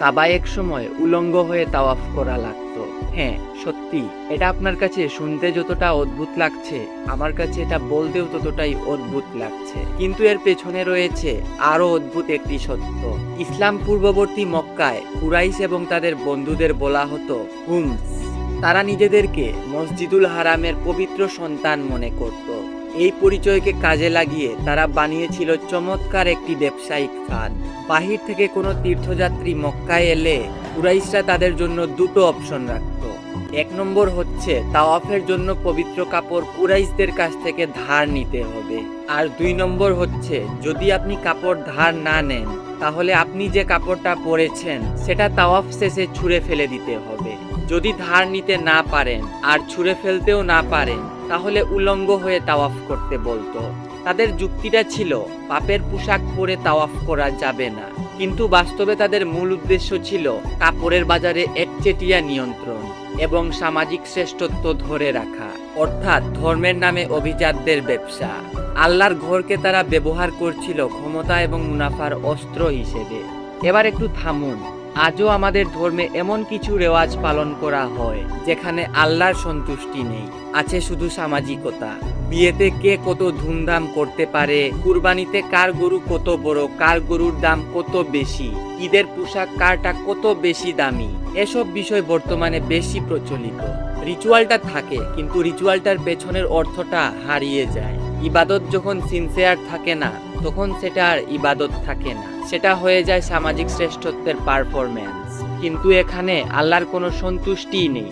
কাবায় এক সময় উলঙ্গ হয়ে তাওয়াফ করা লাগতো। হ্যাঁ, সত্যি, এটা আপনার কাছে শুনতে যতটা অদ্ভুত লাগছে, আমার কাছে এটা বলতেও ততটাই অদ্ভুত লাগছে। কিন্তু এর পেছনে রয়েছে আরো অদ্ভুত একটি সত্য। ইসলাম পূর্ববর্তী মক্কায় কুরাইশ এবং তাদের বন্ধুদের বলা হতো হুমস। তারা নিজেদেরকে মসজিদুল হারামের পবিত্র সন্তান মনে করত। এই পরিচয়কে কাজে লাগিয়ে তারা বানিয়েছিল চমৎকার একটি ব্যবসায়িক ফাঁদ। বাহির থেকে কোনো তীর্থযাত্রী মক্কায় এলে কুরাইশরা তাদের জন্য দুটো অপশন রাখত। এক নম্বর হচ্ছে তাওয়াফের জন্য পবিত্র কাপড় কুরাইশদের কাছ থেকে ধার নিতে হবে, আর 2 নম্বর হচ্ছে যদি আপনি কাপড় ধার না নেন তাহলে আপনি যে কাপড়টা পরেছেন সেটা তাওয়াফ শেষে ছুঁড়ে ফেলে দিতে হবে। যদি ধার নিতে না পারেন আর ছুঁড়ে ফেলতেও না পারেন তাহলে উলঙ্গ হয়ে তাওয়াফ করতে বলতো। তাদের যুক্তিটা ছিল পাপের পোশাক পরে তাওয়াফ করা যাবে না, কিন্তু বাস্তবে তাদের মূল উদ্দেশ্য ছিল কাপড়ের বাজারে একচেটিয়া নিয়ন্ত্রণ এবং সামাজিক শ্রেষ্ঠত্ব ধরে রাখা, অর্থাৎ ধর্মের নামে অভিজাতদের ব্যবসা। আল্লাহর ঘরকে তারা ব্যবহার করছিল ক্ষমতা এবং মুনাফার অস্ত্র হিসেবে। এবার একটু থামুন। আজও আমাদের ধর্মে এমন কিছু রেওয়াজ পালন করা হয় যেখানে আল্লাহর সন্তুষ্টি নেই, আছে শুধু সামাজিকতা। বিয়েতে কে কত ধুমধাম করতে পারে, কুরবানিতে কার গরু কত বড়, কার গরুর দাম কত বেশি, ঈদের পোশাক কারটা কত বেশি দামি, এসব বিষয় বর্তমানে বেশি প্রচলিত। রিচুয়ালটা থাকে কিন্তু রিচুয়ালটার পেছনের অর্থটা হারিয়ে যায়। ইবাদত যখন সিনসিয়ার থাকে না তখন সেটা আর ইবাদত থাকে না, সেটা হয়ে যায় সামাজিক শ্রেষ্ঠত্বের পারফরম্যান্স। কিন্তু এখানে আল্লাহর কোনো সন্তুষ্টিই নেই।